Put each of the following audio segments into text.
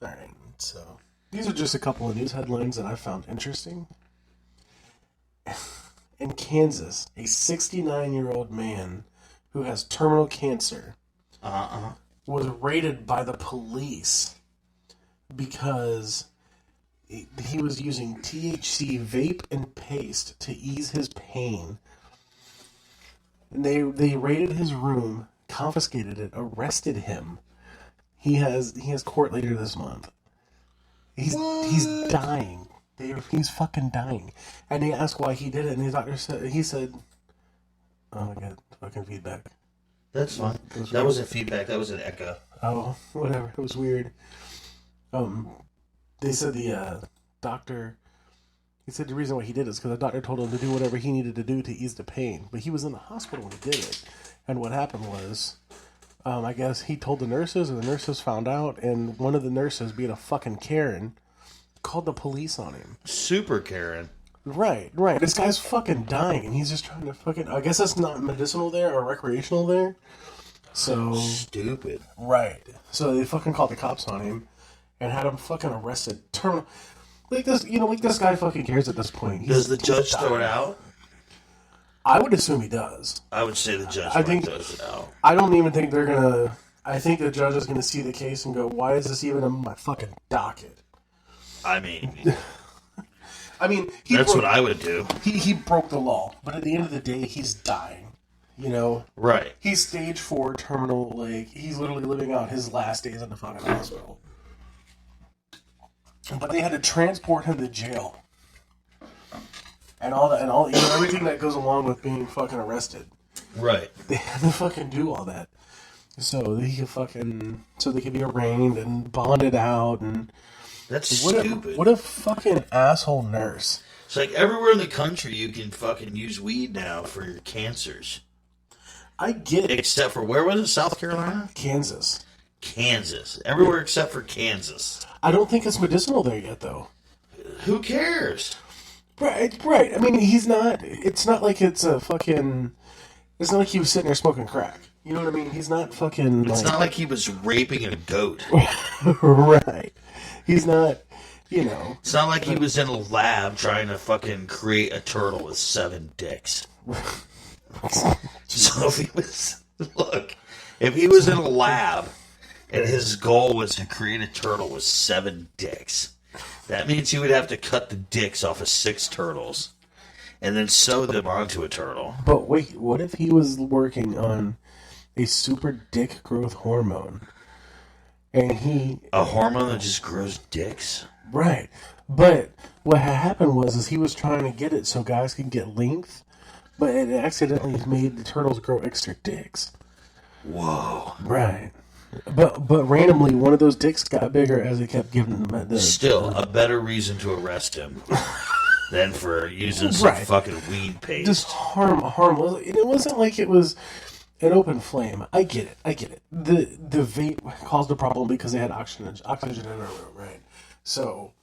All right, so these are just a couple of news headlines that I found interesting. In Kansas, a 69-year-old man who has terminal cancer was raided by the police because he was using THC vape and paste to ease his pain. And they raided his room, confiscated it, arrested him. He has court later this month. He's dying. He's fucking dying. And they asked why he did it, and the doctor said, "Oh, I got fucking feedback." That's fine. That wasn't feedback. That was an echo. Oh, whatever. It was weird. They said the doctor. He said the reason why he did it is because the doctor told him to do whatever he needed to do to ease the pain. But he was in the hospital when he did it, and what happened was, I guess he told the nurses, and the nurses found out, and one of the nurses, being a fucking Karen, called the police on him. Super Karen. Right. This guy's fucking dying, and he's just trying to fucking... I guess that's not medicinal there or recreational there. So... Stupid. Right. So they fucking called the cops on him and had him fucking arrested. Like this, like this guy fucking cares at this point. Does the judge throw it out? I would assume he does. I would say the judge throws it out. I don't even think they're gonna... I think the judge is gonna see the case and go, why is this even on my fucking docket? I mean, that's what I would do. He broke the law, but at the end of the day, he's dying. Right? He's stage 4 terminal. Like he's literally living out his last days in the fucking hospital. But they had to transport him to jail, and all everything that goes along with being fucking arrested. Right. They had to fucking do all that, so they could be arraigned and bonded out and. That's stupid. What a fucking asshole nurse. It's like everywhere in the country you can fucking use weed now for your cancers. I get it. Except for, where was it? South Carolina? Kansas. Everywhere except for Kansas. I don't think it's medicinal there yet, though. Who cares? Right. I mean, it's not like it's a fucking... It's not like he was sitting there smoking crack. You know what I mean? He's not fucking... It's not like he was raping a goat. Right. He's not, It's not like he was in a lab trying to fucking create a turtle with 7 dicks. So if he was in a lab and his goal was to create a turtle with 7 dicks, that means he would have to cut the dicks off of 6 turtles and then sew them onto a turtle. But wait, what if he was working on a super dick growth hormone? And a hormone that just grows dicks? Right. But what had happened was he was trying to get it so guys could get length, but it accidentally made the turtles grow extra dicks. Whoa. Right. But randomly, one of those dicks got bigger as he kept giving them... Still, a better reason to arrest him than for using some fucking weed paste. Just harmless. It wasn't like it was... an open flame. I get it. The vape caused a problem because they had oxygen in their room, right? So,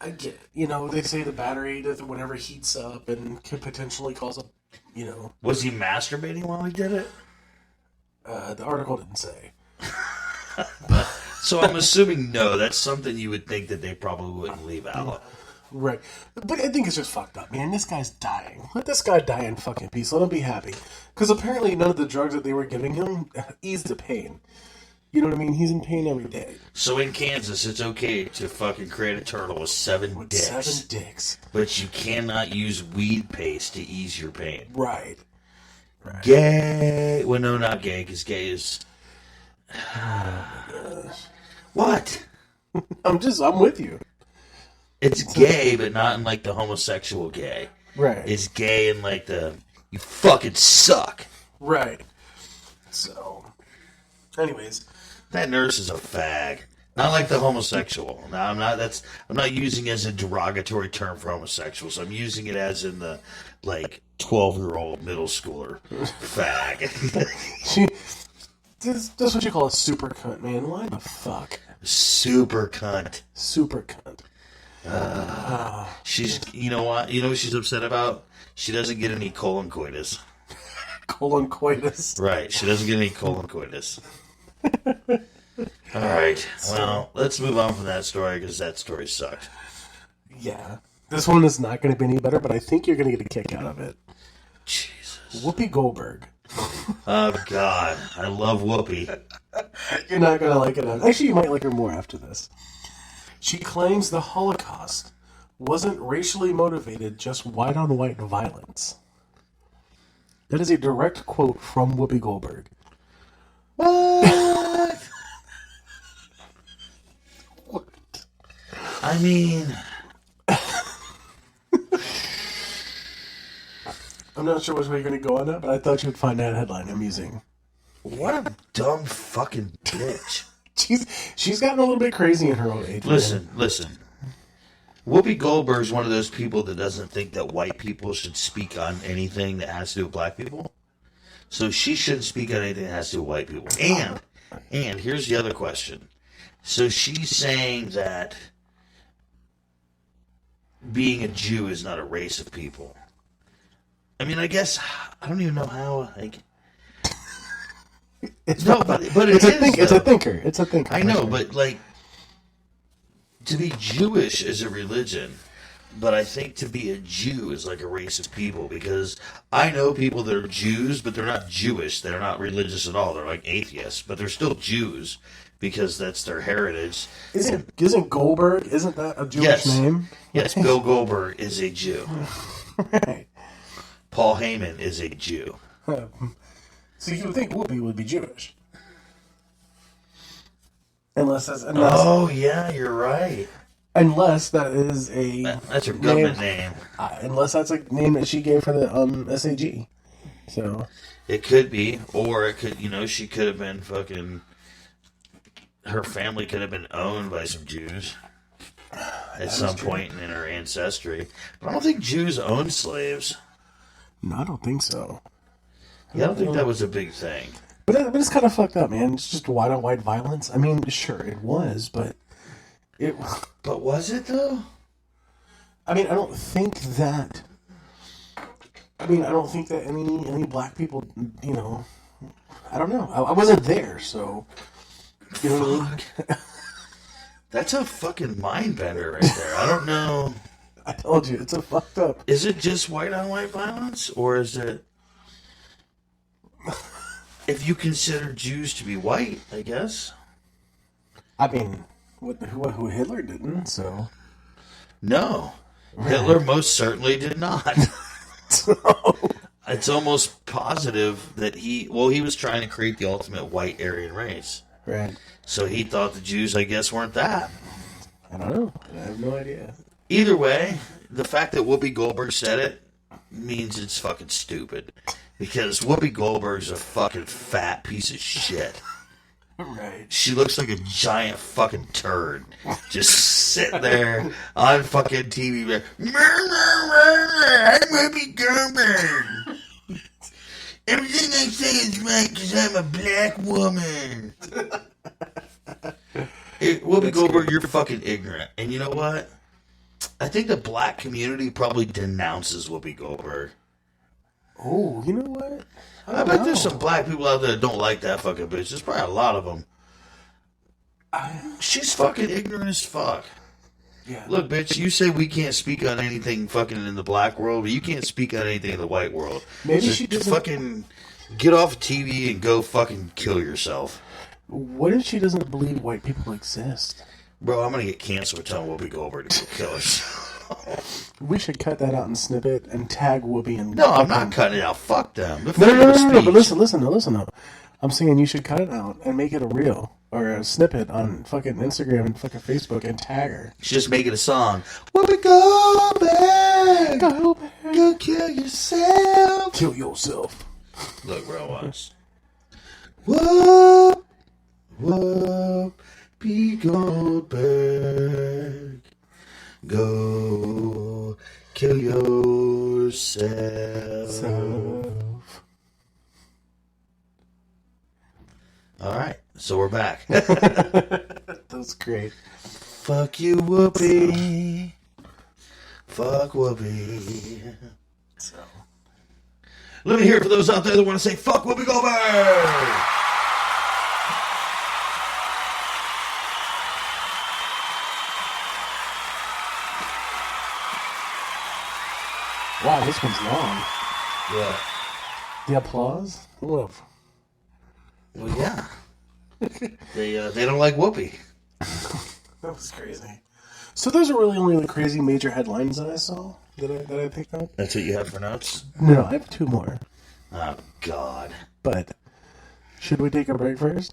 I get it. They say the battery, whenever heats up and could potentially cause a, Was he masturbating while he did it? The article didn't say. So I'm assuming no. That's something you would think that they probably wouldn't leave out. Right. But I think it's just fucked up, man. This guy's dying. Let this guy die in fucking peace. Let him be happy. Because apparently none of the drugs that they were giving him eased the pain. You know what I mean? He's in pain every day. So in Kansas, it's okay to fucking create a turtle with 7 dicks. 7 dicks. But you cannot use weed paste to ease your pain. Right. Gay. Well, no, not gay, because gay is... What? I'm with you. It's gay, but not in like the homosexual gay. Right. It's gay in like the you fucking suck. Right. So, anyways, that nurse is a fag. Not like the homosexual. No, I'm not. I'm not using it as a derogatory term for homosexuals. I'm using it as in the 12-year-old middle schooler fag. That's what you call a super cunt, man. Why the fuck? Super cunt. Super cunt. She's, you know what? You know what she's upset about? She doesn't get any colon coitus. Colon coitus. Right. She doesn't get any colon coitus. All right. Well, let's move on from that story because that story sucked. Yeah. This one is not going to be any better, but I think you're going to get a kick out of it. Jesus. Whoopi Goldberg. Oh, God. I love Whoopi. You're not going to like it. Actually, you might like her more after this. She claims the Holocaust wasn't racially motivated, just white-on-white violence. That is a direct quote from Whoopi Goldberg. What? What? I mean... I'm not sure which way you're going to go on that, but I thought you would find that headline amusing. What a dumb fucking bitch. She's gotten a little bit crazy in her old age. Listen. Whoopi Goldberg's one of those people that doesn't think that white people should speak on anything that has to do with black people. So she shouldn't speak on anything that has to do with white people. And here's the other question. So she's saying that being a Jew is not a race of people. I mean, I guess I don't even know how. Like, it's a thinker. It's a thinker. I know, but like, to be Jewish is a religion, but I think to be a Jew is like a race of people because I know people that are Jews, but they're not Jewish. They're not religious at all. They're like atheists, but they're still Jews because that's their heritage. Isn't Goldberg? Isn't that a Jewish name? Yes, Bill Goldberg is a Jew. Right. Paul Heyman is a Jew. So you would think Whoopi would be Jewish. Unless oh, yeah, you're right. Unless that is that's her government name. Unless that's a name that she gave for the SAG. So it could be, or it could, she could have been fucking. Her family could have been owned by some Jews at some point in her ancestry. But I don't think Jews owned slaves. No, I don't think so. Yeah, I don't think that was a big thing. But it's kind of fucked up, man. It's just white-on-white violence. I mean, sure, it was, but it... But was it, though? I mean, I don't think that... any black people, I don't know. I wasn't there, so... You know what I mean? That's a fucking mind bender right there. I don't know... I told you, it's a fucked up. Is it just white-on-white violence, or is it... If you consider Jews to be white, I guess. I mean, who Hitler didn't, so... No. Right. Hitler most certainly did not. So... It's almost positive that he was trying to create the ultimate white Aryan race. Right. So he thought the Jews, I guess, weren't that. I don't know. I have no idea. Either way, the fact that Whoopi Goldberg said it means it's fucking stupid. Because Whoopi Goldberg's a fucking fat piece of shit. Right. She looks like a giant fucking turd. Just sitting there on fucking TV. I'm Whoopi Goldberg. Everything I say is right because I'm a black woman. Whoopi Goldberg, you're fucking ignorant. And you know what? I think the black community probably denounces Whoopi Goldberg. Oh, you know what? I bet there's some black people out there that don't like that fucking bitch. There's probably a lot of them. She's fucking ignorant as fuck. Yeah. Look, bitch, you say we can't speak on anything fucking in the black world, but you can't speak on anything in the white world. Maybe so she doesn't... fucking get off TV and go fucking kill yourself. What if she doesn't believe white people exist? Bro, I'm gonna get canceled for telling Whoopi Goldberg to go kill herself. We should cut that out and snip it and tag Whoopi and... No, I'm not cutting it out. Fuck them. No, but listen. I'm saying you should cut it out and make it a reel or a snippet on fucking Instagram and fucking Facebook and tag her. Just make it a song. Whoopi Goldberg! Go kill yourself! Kill yourself. Look, bro, watch. Whoopi Goldberg. Go kill yourself. All right, so we're back. That's great. Fuck you, Whoopi. Fuck Whoopi. So, let me hear it for those out there that want to say, fuck Whoopi Goldberg. Wow, this one's long. Yeah. The applause? Woof. Well, yeah. They don't like Whoopi. That was crazy. So those are really only the crazy major headlines that I saw that I picked up. That's what you have for notes? No, I have two more. Oh, God. But should we take a break first?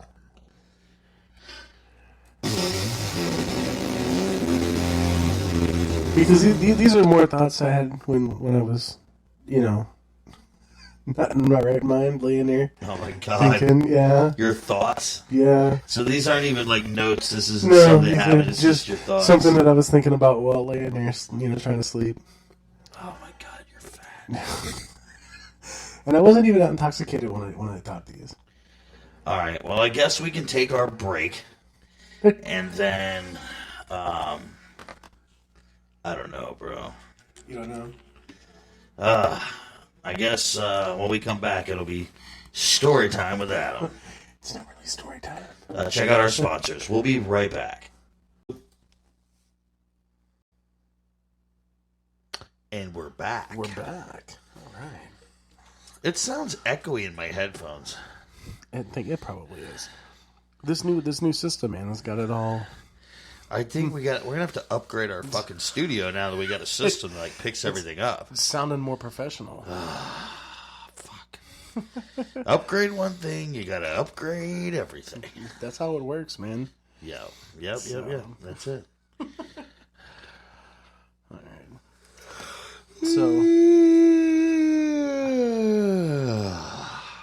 Because these are more thoughts I had when I was, not in my right mind, laying there. Oh, my God. Thinking, yeah. Your thoughts? Yeah. So these aren't even like notes. This isn't something that happened. It's just your thoughts. Something that I was thinking about while laying there, trying to sleep. Oh, my God, you're fat. And I wasn't even that intoxicated when I thought these. All right. Well, I guess we can take our break. And then, I don't know, bro. You don't know? I guess when we come back, it'll be story time with Adam. It's not really story time. Check out our sponsors. We'll be right back. And we're back. We're back. All right. It sounds echoey in my headphones. I think it probably is. This new system, man, has got it all. I think we're gonna have to upgrade our fucking studio now that we got a system that like picks everything up. It's sounding more professional. Fuck. Upgrade one thing, you gotta upgrade everything. That's how it works, man. Yep. That's it. All right.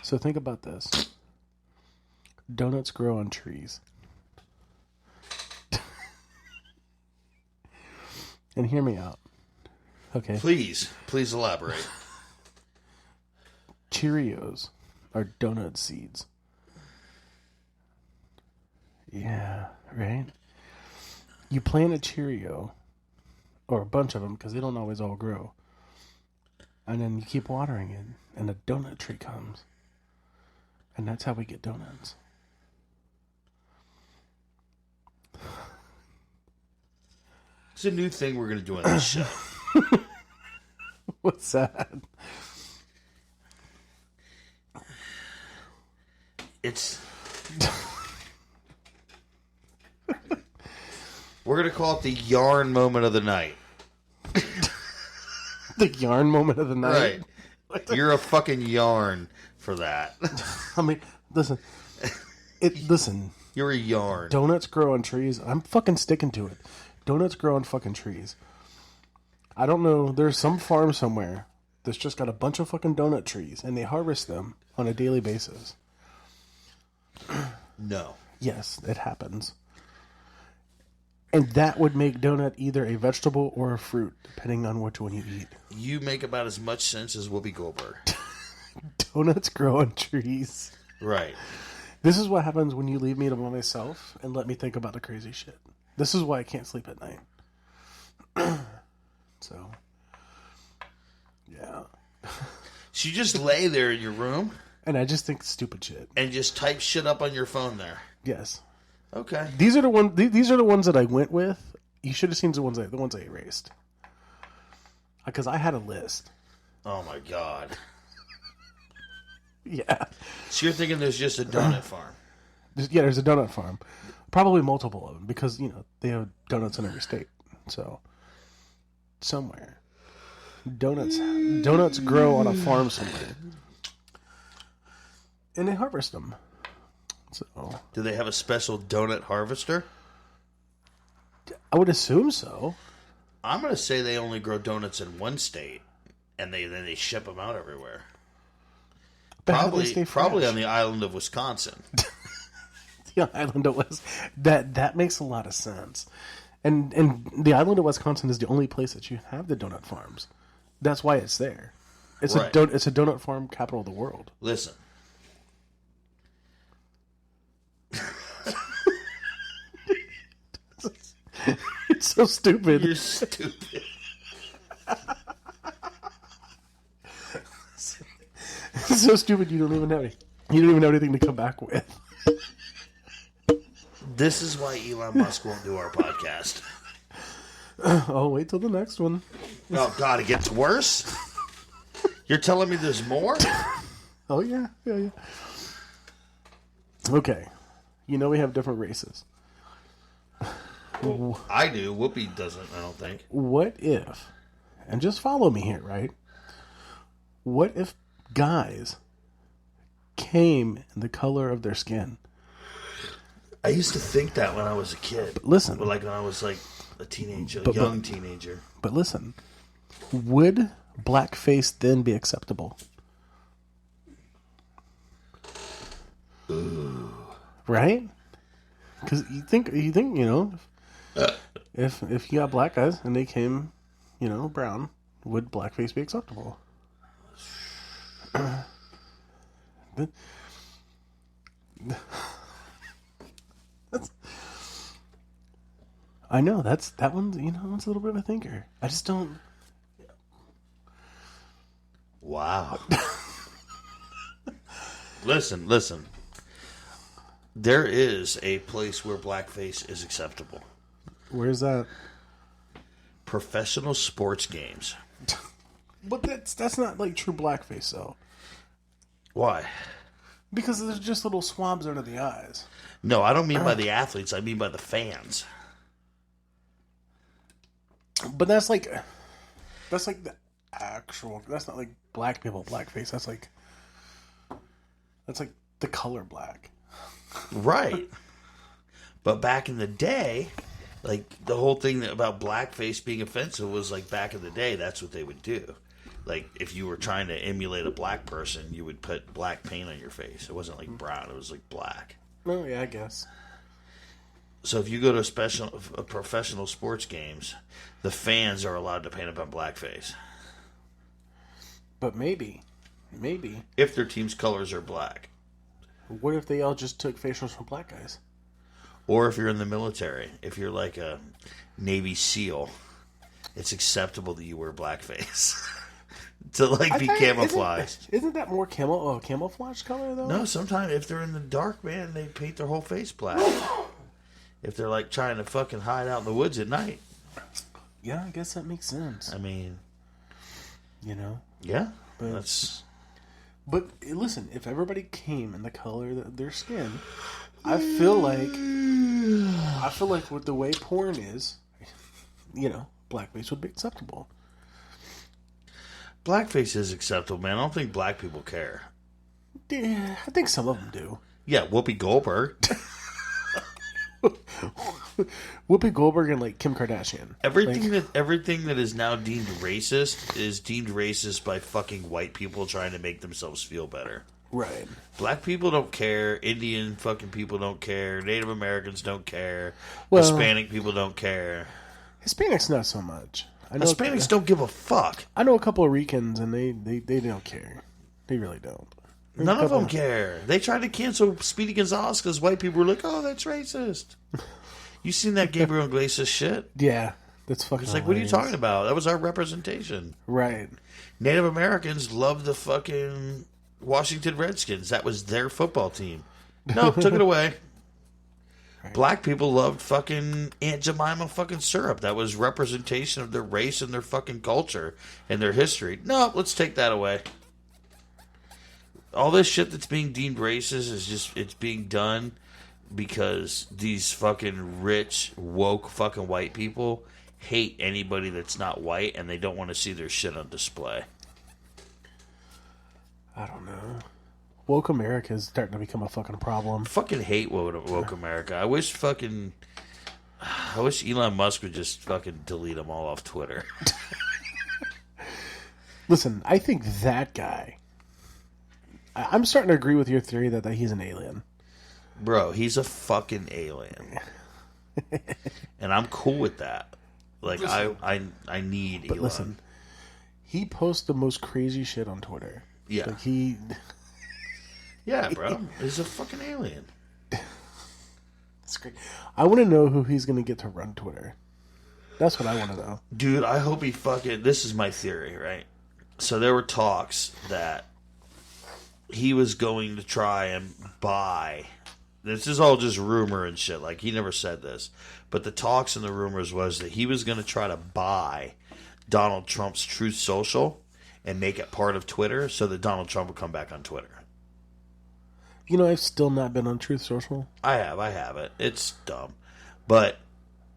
So think about this. Donuts grow on trees. And hear me out. Okay. Please elaborate. Cheerios are donut seeds. Yeah, right? You plant a Cheerio, or a bunch of them, because they don't always all grow. And then you keep watering it, and a donut tree comes. And that's how we get donuts. It's a new thing we're going to do on this show. What's that? It's... We're going to call it the yarn moment of the night. The yarn moment of the night? Right. You're a fucking yarn for that. I mean, listen. Listen. You're a yarn. Donuts grow on trees. I'm fucking sticking to it. Donuts grow on fucking trees. I don't know. There's some farm somewhere that's just got a bunch of fucking donut trees, and they harvest them on a daily basis. No. Yes, it happens. And that would make donut either a vegetable or a fruit, depending on which one you eat. You make about as much sense as Whoopi Goldberg. Donuts grow on trees. Right. This is what happens when you leave me to myself and let me think about the crazy shit. This is why I can't sleep at night. So, yeah. So you just lay there in your room? And I just think stupid shit. And just type shit up on your phone there? Yes. Okay. These are the ones that I went with. You should have seen the ones I erased. Because I had a list. Oh my God. Yeah. So you're thinking there's just a donut farm? There's a donut farm. Probably multiple of them because, they have donuts in every state. So, somewhere. Donuts grow on a farm somewhere. And they harvest them. So, do they have a special donut harvester? I would assume so. I'm going to say they only grow donuts in one state, and then they ship them out everywhere. Probably on the island of Wisconsin. The island of Wisconsin. That makes a lot of sense. And the island of Wisconsin is the only place that you have the donut farms. That's why it's there. It's right. It's a donut farm capital of the world. Listen. It's so stupid. You're stupid. It's so stupid. You don't even have anything to come back with. This is why Elon Musk won't do our podcast. I'll wait till the next one. Oh God, it gets worse. You're telling me there's more? Oh, yeah. Okay. You know we have different races. Well, I do. Whoopi doesn't, I don't think. What if, and just follow me here, right? What if guys came in the color of their skin? I used to think that when I was a kid. But listen. Like when I was like a teenager, young teenager. But listen. Would blackface then be acceptable? Ooh. Right? Because you think, if you got black guys and they came, brown, would blackface be acceptable? I know that one's one's a little bit of a thinker. I just don't. Wow. Listen. There is a place where blackface is acceptable. Where's that? Professional sports games. But that's not like true blackface, though. Why? Because there's just little swabs under the eyes. No, I don't mean by the athletes. I mean by the fans. But that's like the actual. That's not like black people blackface. That's like the color black. Right. But back in the day, like the whole thing about blackface being offensive was like back in the day, that's what they would do. Like if you were trying to emulate a black person, you would put black paint on your face. It wasn't like brown, it was like black. Oh, yeah, I guess. So if you go to professional sports games, the fans are allowed to paint up on blackface. But maybe. If their team's colors are black. What if they all just took facials from black guys? Or if you're in the military, if you're like a Navy SEAL, it's acceptable that you wear blackface to like be camouflaged. Isn't that more camouflage color though? No, sometimes if they're in the dark, man, they paint their whole face black. If they're like trying to fucking hide out in the woods at night. Yeah, I guess that makes sense. I mean, yeah, that's. But listen, if everybody came in the color of their skin, I feel like with the way porn is, blackface would be acceptable. Blackface is acceptable, man. I don't think black people care. Yeah, I think some of them do. Yeah, Whoopi Goldberg. Whoopi Goldberg and like Kim Kardashian. Everything that is now deemed racist is deemed racist by fucking white people trying to make themselves feel better. Right. Black people don't care. Indian fucking people don't care. Native Americans don't care. Well, Hispanic people don't care. Hispanics not so much. Hispanics don't give a fuck. I know a couple of Ricans and they don't care. They really don't. None of them care. They tried to cancel Speedy Gonzalez because white people were like, "Oh, that's racist." You seen that Gabriel Iglesias shit? Yeah, that's fucking. It's like, what are you talking about? That was our representation, right? Native Americans loved the fucking Washington Redskins. That was their football team. No, took it away. Right. Black people loved fucking Aunt Jemima fucking syrup. That was representation of their race and their fucking culture and their history. No, let's take that away. All this shit that's being deemed racist is just, it's being done because these fucking rich, woke fucking white people hate anybody that's not white and they don't want to see their shit on display. I don't know. Woke America is starting to become a fucking problem. I fucking hate woke America. I wish Elon Musk would just fucking delete them all off Twitter. Listen, I think that guy... I'm starting to agree with your theory that he's an alien. Bro, he's a fucking alien. And I'm cool with that. Like, listen, I need Elon. Listen, he posts the most crazy shit on Twitter. Yeah. Like he... Yeah, bro. He's a fucking alien. That's great. I want to know who he's going to get to run Twitter. That's what I want to know. Dude, I hope he fucking... This is my theory, right? So there were talks that he was going to try and buy... This is all just rumor and shit. Like, he never said this. But the talks and the rumors was that he was going to try to buy Donald Trump's Truth Social and make it part of Twitter so that Donald Trump would come back on Twitter. I've still not been on Truth Social. I have it. It's dumb. But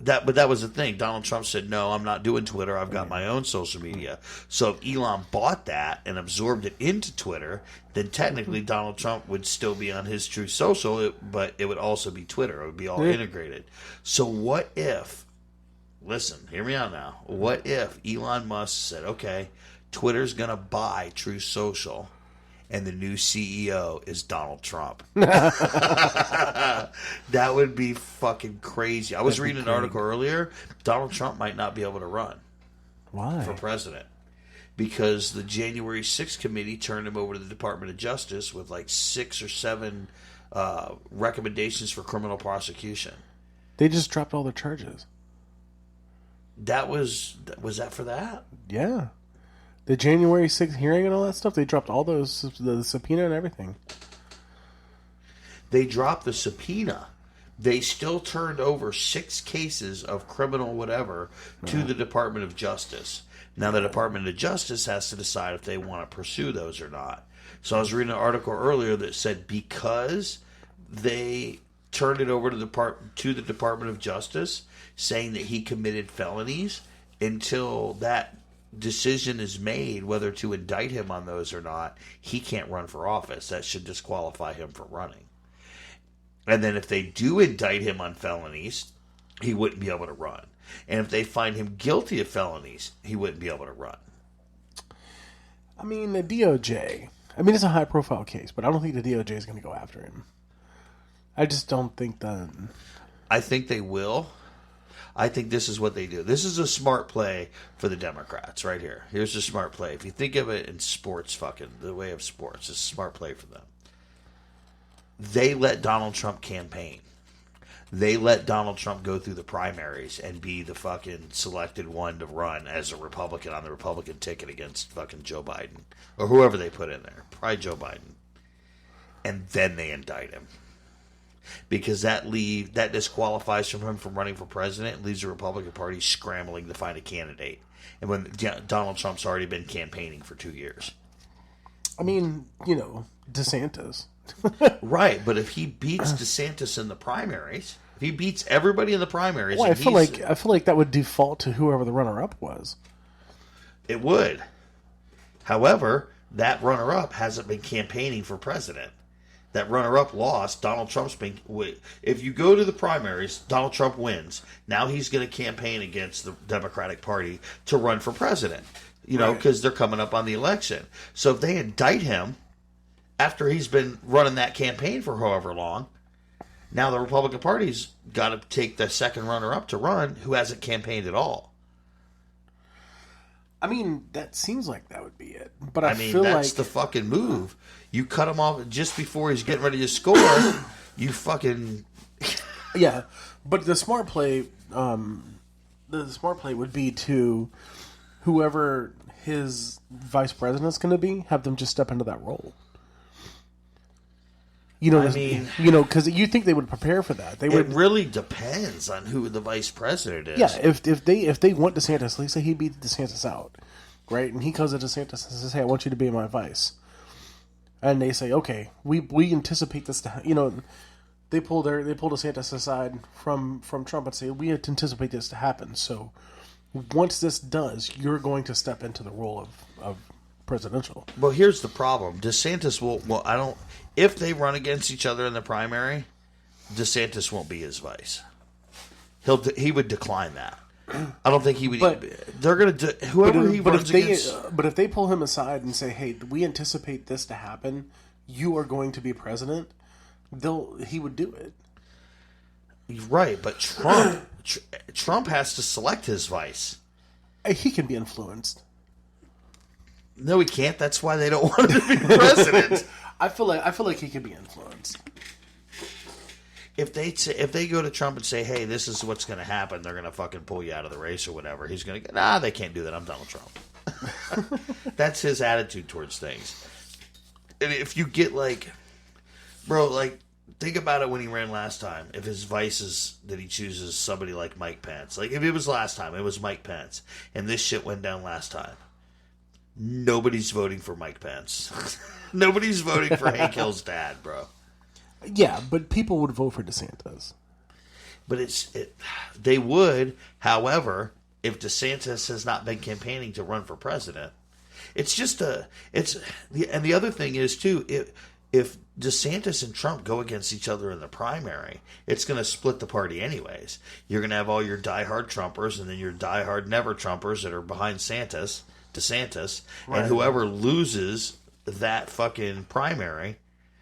that was the thing. Donald Trump said, no, I'm not doing Twitter. I've got my own social media. So if Elon bought that and absorbed it into Twitter, then technically Donald Trump would still be on his Truth Social, but it would also be Twitter. It would be all integrated. So what if, listen, hear me out now. What if Elon Musk said, okay, Twitter's going to buy Truth Social, and the new CEO is Donald Trump? That would be fucking crazy. I was reading an article earlier. Donald Trump might not be able to run. Why? For president. Because the January 6th committee turned him over to the Department of Justice with like 6 or 7 recommendations for criminal prosecution. They just dropped all their charges. Was that for that? Yeah. The January 6th hearing and all that stuff, they dropped all those, the subpoena and everything. They dropped the subpoena. They still turned over 6 cases of criminal whatever to the Department of Justice. Now, the Department of Justice has to decide if they want to pursue those or not. So I was reading an article earlier that said because they turned it over to the Department of Justice, saying that he committed felonies, until that decision is made whether to indict him on those or not, he can't run for office. That should disqualify him from running. And then if they do indict him on felonies, he wouldn't be able to run. And if they find him guilty of felonies, he wouldn't be able to run. I mean, the DOJ, it's a high-profile case, but I don't think the DOJ is going to go after him. I just don't think that. I think they will. I think this is what they do. This is a smart play for the Democrats right here. Here's a smart play. If you think of it in sports, the way of sports, it's a smart play for them. They let Donald Trump campaign. They let Donald Trump go through the primaries and be the fucking selected one to run as a Republican on the Republican ticket against fucking Joe Biden. Or whoever they put in there. Probably Joe Biden. And then they indict him. Because that disqualifies him from running for president and leaves the Republican Party scrambling to find a candidate. And when Donald Trump's already been campaigning for 2 years. DeSantis. Right, but if he beats DeSantis in the primaries, if he beats everybody in the primaries, I feel like that would default to whoever the runner-up was. It would. However, that runner-up hasn't been campaigning for president. That runner-up lost. Donald Trump's been. If you go to the primaries, Donald Trump wins. Now he's going to campaign against the Democratic Party to run for president. Because they're coming up on the election. So if they indict him after he's been running that campaign for however long, now the Republican Party's got to take the second runner-up to run who hasn't campaigned at all. That seems like that would be it. But I feel that's the fucking move. You cut him off just before he's getting ready to score. You fucking yeah. But the smart play, would be to whoever his vice president's going to be, have them just step into that role. Because you think they would prepare for that. It really depends on who the vice president is. Yeah, if they want DeSantis, let's say he beats DeSantis out, right? And he comes to DeSantis and says, "Hey, I want you to be my vice." And they say, "Okay, we anticipate this to they pull DeSantis aside from Trump and say, "We anticipate this to happen. So once this does, you're going to step into the role of presidential." Well, here's the problem. DeSantis will. Well, I don't. If they run against each other in the primary, DeSantis won't be his vice. He would decline that. I don't think he would. But they're going to whoever he runs against. But if they pull him aside and say, "Hey, we anticipate this to happen. You are going to be president," he would do it. Right, but Trump has to select his vice. He can be influenced. No, he can't. That's why they don't want him to be president. I feel like he can be influenced. If they go to Trump and say, "Hey, this is what's going to happen," they're going to fucking pull you out of the race or whatever. He's going to go, "Nah, they can't do that. I'm Donald Trump." That's his attitude towards things. And if you get think about it when he ran last time. If his vice is that he chooses somebody like Mike Pence, like if it was last time, it was Mike Pence, and this shit went down last time. Nobody's voting for Mike Pence. Nobody's voting for Hank Hill's dad, bro. Yeah, but people would vote for DeSantis. But they would, however, if DeSantis has not been campaigning to run for president. It's just and the other thing is too, if DeSantis and Trump go against each other in the primary, it's going to split the party anyways. You're going to have all your diehard Trumpers and then your diehard never Trumpers that are behind DeSantis, right. And whoever loses that fucking primary,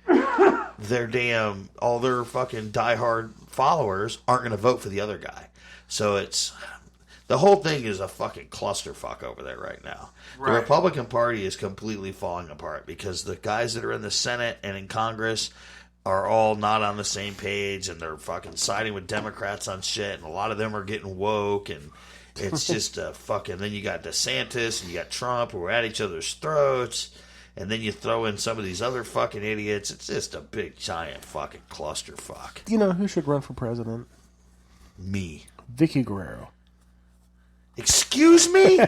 all their fucking diehard followers aren't going to vote for the other guy. So the whole thing is a fucking clusterfuck over there right now. Right. The Republican Party is completely falling apart because the guys that are in the Senate and in Congress are all not on the same page, and they're fucking siding with Democrats on shit, and a lot of them are getting woke, and it's just a fucking... Then you got DeSantis, and you got Trump, who are at each other's throats, and then you throw in some of these other fucking idiots. It's just a big, giant fucking clusterfuck. Do you know who should run for president? Me. Vicky Guerrero. Excuse me?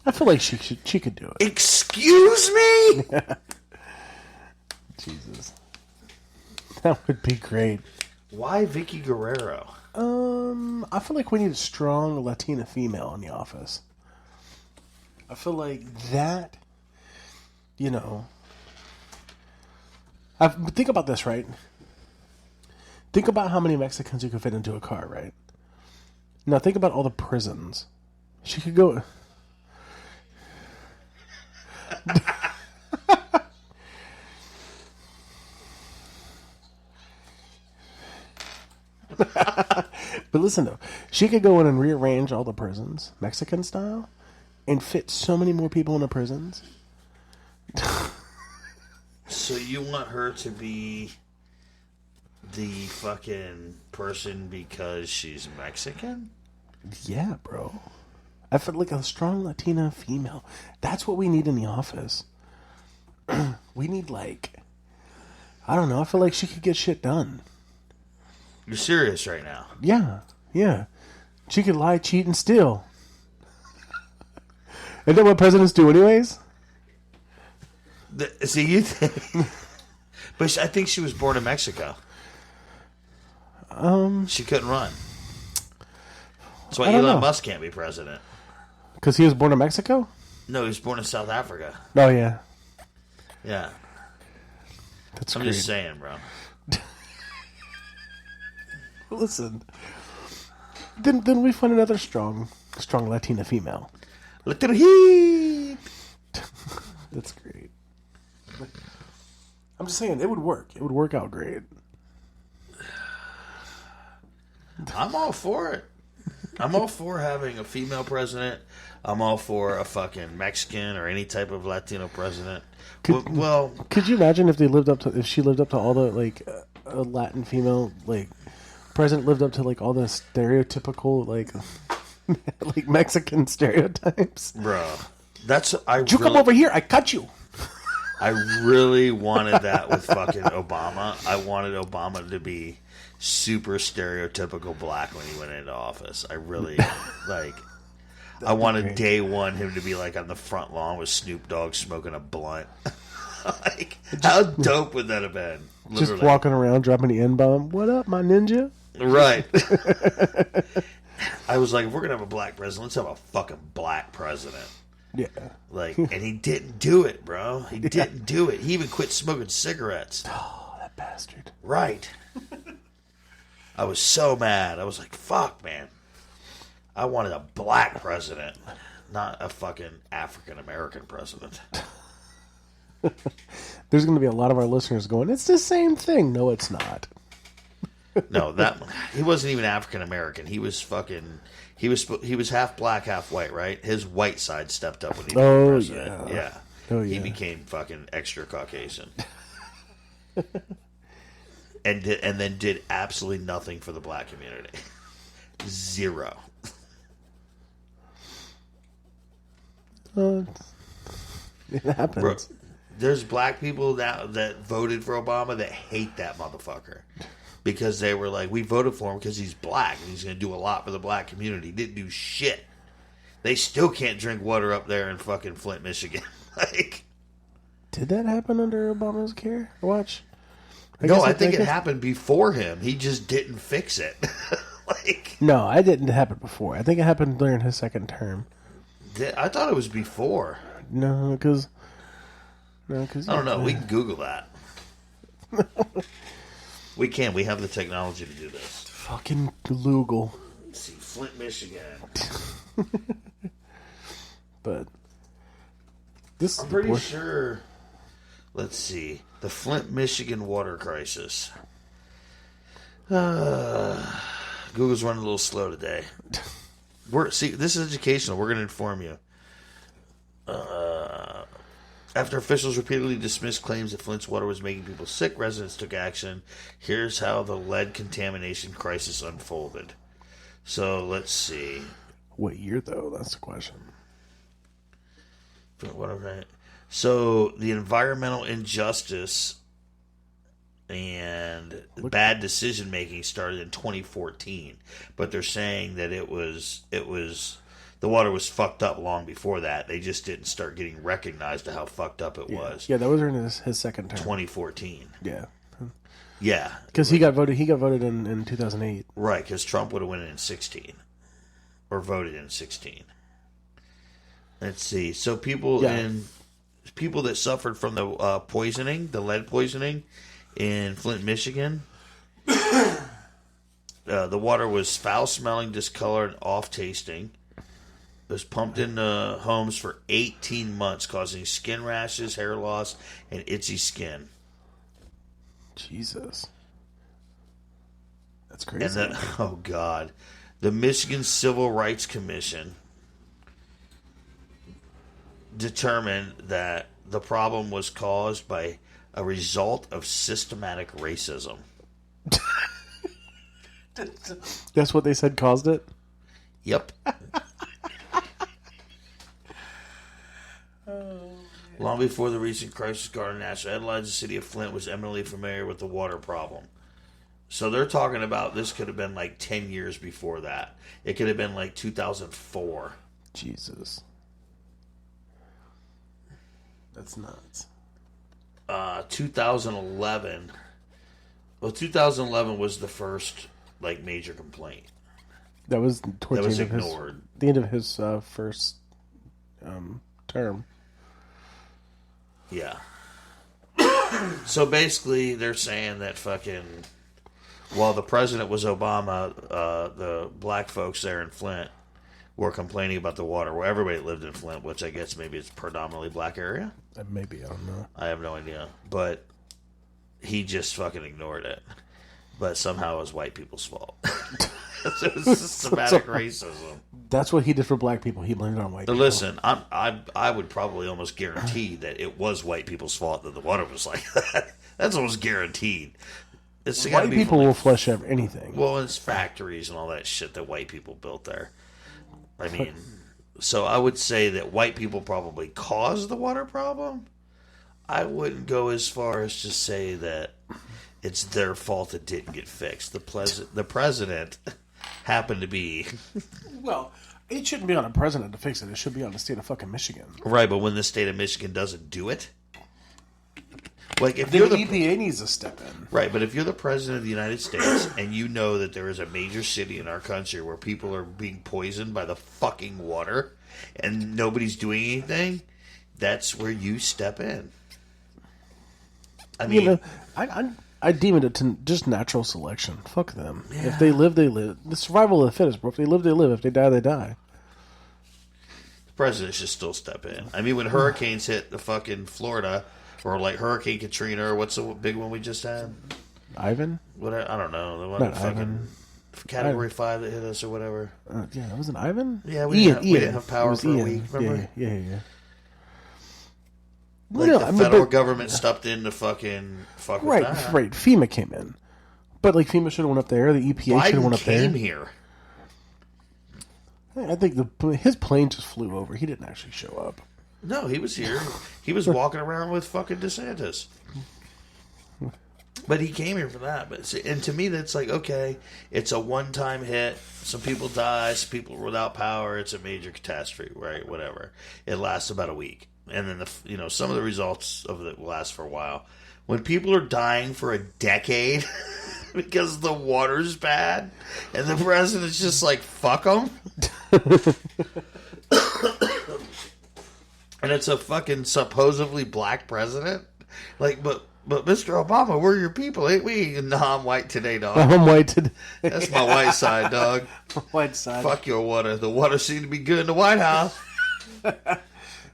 I feel like she could do it. Excuse me? Jesus. That would be great. Why Vicky Guerrero? I feel like we need a strong Latina female in the office. I feel like that, think about this, right? Think about how many Mexicans you could fit into a car, right? Now think about all the prisons. She could go... But listen though, she could go in and rearrange all the prisons, Mexican style, and fit so many more people in the prisons. So you want her to be the fucking person because she's Mexican? Yeah, bro. I feel like a strong Latina female. That's what we need in the office. We need, I don't know. I feel like she could get shit done. You're serious right now? Yeah. She could lie, cheat, and steal. Isn't that what presidents do anyways? See, you think... But I think she was born in Mexico. She couldn't run. That's why Elon Musk can't be president. Because he was born in Mexico? No, he was born in South Africa. Oh, yeah. Yeah. I'm great. just saying, bro. Listen. Then we find another strong Latina female. Little heat. That's great. I'm just saying, it would work. It would work out great. I'm all for it. I'm all for having a female president. I'm all for a fucking Mexican or any type of Latino president. Could you imagine if she lived up to all the a Latin female president lived up to all the stereotypical Mexican stereotypes? Bro, come over here, I cut you. I really wanted that with fucking Obama. I wanted Obama to be super stereotypical black when he went into office. I really I wanted day one him to be on the front lawn with Snoop Dogg smoking a blunt. How dope would that have been? Literally. Just walking around dropping the N-bomb. What up, my ninja? Right. I was like, if we're gonna have a black president, let's have a fucking black president. Yeah. And he didn't do it, bro. He didn't do it. He even quit smoking cigarettes. Oh, that bastard. Right. I was so mad. I was like, fuck, man. I wanted a black president, not a fucking African-American president. There's going to be a lot of our listeners going, it's the same thing. No, it's not. No, he wasn't even African-American. He was fucking... He was half black, half white, right? His white side stepped up when he became president. Yeah. Oh, yeah. He became fucking extra Caucasian. and then did absolutely nothing for the black community. Zero. It happens. Bro, there's black people now that voted for Obama that hate that motherfucker. Because they were like, we voted for him because he's black and he's going to do a lot for the black community. He didn't do shit. They still can't drink water up there in fucking Flint, Michigan. Like, did that happen under Obama's care? Watch. I think it happened before him. He just didn't fix it. Like, no, it didn't happen before. I think it happened during his second term. I thought it was before. No, because I don't know. We can Google that. We can. We have the technology to do this. Fucking Google. Let's see, Flint, Michigan. But this I'm pretty sure. Let's see, the Flint, Michigan water crisis. Google's running a little slow today. This is educational. We're going to inform you. After officials repeatedly dismissed claims that Flint's water was making people sick, residents took action. Here's how the lead contamination crisis unfolded. So, let's see. What year, though? That's the question. So, the environmental injustice and bad decision making started in 2014, but they're saying that it was the water was fucked up long before that. They just didn't start getting recognized to how fucked up it was. Yeah, that was in his second term. 2014. Yeah. Yeah. Because he got voted in 2008. Right, because Trump would have won in 16. Or voted in 16. Let's see. So people that suffered from the poisoning, the lead poisoning in Flint, Michigan, the water was foul-smelling, discolored, off-tasting. It was pumped into homes for 18 months, causing skin rashes, hair loss, and itchy skin. Jesus. That's crazy. And then, oh, God. The Michigan Civil Rights Commission determined that the problem was caused by a result of systematic racism. That's what they said caused it? Yep. Long before the recent crisis garnered national headlines, the city of Flint was eminently familiar with the water problem. So they're talking about this could have been like 10 years before that. It could have been like 2004. Jesus. That's nuts. 2011. Well, 2011 was the first like major complaint. That was towards the end of his first term. Yeah. So basically, they're saying that while the president was Obama, the black folks there in Flint were complaining about the water. Well, everybody lived in Flint, which I guess maybe it's a predominantly black area. Maybe, I don't know. I have no idea. But he just fucking ignored it. But somehow it was white people's fault. It was systematic racism. That's what he did for black people. He blamed it on white people. Listen, I would probably almost guarantee that it was white people's fault that the water was like that. That's almost guaranteed. White people will flush anything. Well, it's factories and all that shit that white people built there. I mean, so I would say that white people probably caused the water problem. I wouldn't go as far as to say that it's their fault it didn't get fixed. The president happened to be... Well, it shouldn't be on a president to fix it. It should be on the state of fucking Michigan. Right, but when the state of Michigan doesn't do it... Like if the EPA needs to step in. Right, but if you're the president of the United States and you know that there is a major city in our country where people are being poisoned by the fucking water and nobody's doing anything, that's where you step in. I mean... I deem it just natural selection. Fuck them. Yeah. If they live, they live. The survival of the fittest, bro. If they live, they live. If they die, they die. The president should still step in. I mean, when hurricanes hit the fucking Florida, or like Hurricane Katrina, or what's the big one we just had? Ivan? What I don't know. The one Not fucking Ivan. Category 5 that hit us or whatever. Yeah, wasn't Ivan? Yeah, we didn't have power for a week. Remember? Yeah. Like the federal government stepped in to fucking fuck with that. Right. FEMA came in, but like FEMA should have went up there. The EPA should have went up there. Biden came here. I think his plane just flew over. He didn't actually show up. No, he was here. He was walking around with fucking DeSantis. But he came here for that. And to me, that's like, okay, it's a one-time hit. Some people die. Some people are without power. It's a major catastrophe, right? Whatever. It lasts about a week. And then, some of the results of it will last for a while. When people are dying for a decade because the water's bad and the president's just like, fuck them. And it's a fucking supposedly black president. Like, but Mr. Obama, we're your people, ain't we? No, I'm white today, dog. I'm white today. That's my white side, dog. White side. Fuck your water. The water seemed to be good in the White House.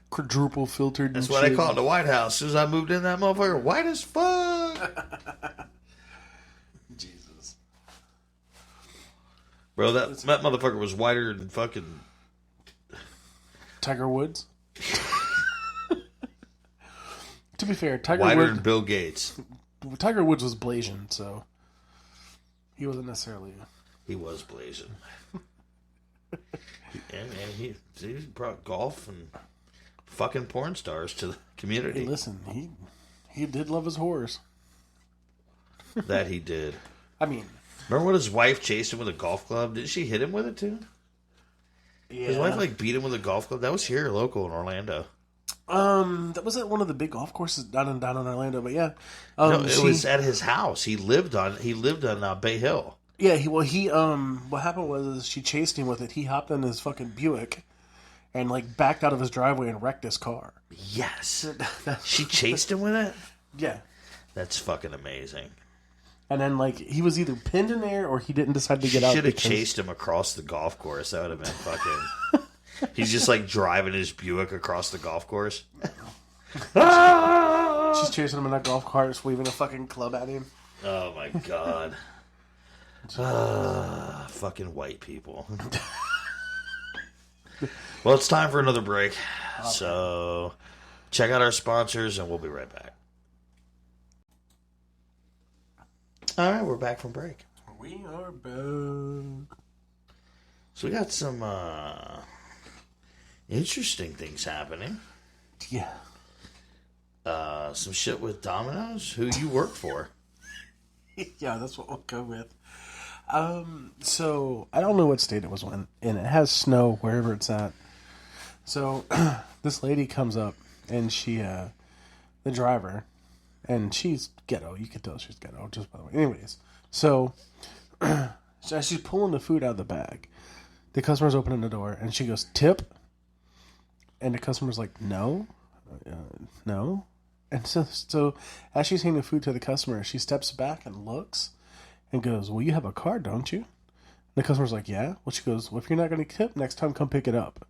Quadruple filtered. That's what I call it, the White House. As soon as I moved in, that motherfucker, white as fuck. Jesus. Bro, that motherfucker was whiter than fucking Tiger Woods. To be fair, whiter than Bill Gates. Tiger Woods was Blasian, so he wasn't necessarily. He was Blasian. And he brought golf and fucking porn stars to the community. Hey, listen, he did love his whores. That he did. I mean, remember when his wife chased him with a golf club? Didn't she hit him with it too? Yeah. His wife beat him with a golf club. That was here local in Orlando. That was at one of the big golf courses down in Orlando, but yeah. No, it was at his house. He lived on Bay Hill. Yeah, what happened was she chased him with it. He hopped in his fucking Buick and backed out of his driveway and wrecked his car. Yes. She chased him with it? Yeah. That's fucking amazing. And then he was either pinned in there or he didn't decide to get out. Should have chased him across the golf course. That would have been fucking. He's just driving his Buick across the golf course. She's chasing him in that golf cart, waving a fucking club at him. Oh my god. Fucking white people. Well, it's time for another break. Okay. So, check out our sponsors and we'll be right back. All right, we're back from break. We are back. So, we got some interesting things happening. Yeah. Some shit with Domino's, who you work for. Yeah, that's what we'll go with. So I don't know what state it was in, and it has snow wherever it's at. So this lady comes up, and she, the driver, and she's ghetto. You can tell she's ghetto, just by the way. Anyways, so as she's pulling the food out of the bag, the customer's opening the door, and she goes, "Tip," and the customer's like, "No, no." And so as she's handing the food to the customer, she steps back and looks and goes, "Well, you have a card, don't you?" And the customer's like, "Yeah." Well, she goes, "Well, if you're not going to tip, next time come pick it up."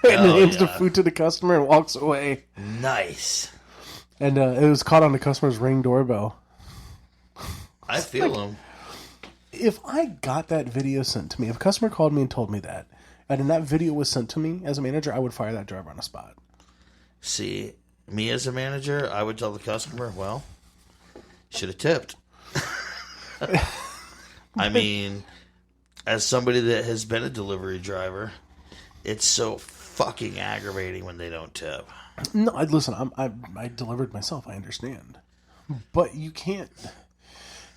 And hands the food to the customer and walks away. Nice. And it was caught on the customer's Ring doorbell. I feel him. If I got that video sent to me, if a customer called me and told me that, and then that video was sent to me as a manager, I would fire that driver on the spot. See, me as a manager, I would tell the customer, well, should have tipped. I mean, as somebody that has been a delivery driver, it's so fucking aggravating when they don't tip. No, listen, I delivered myself. I understand. But you can't...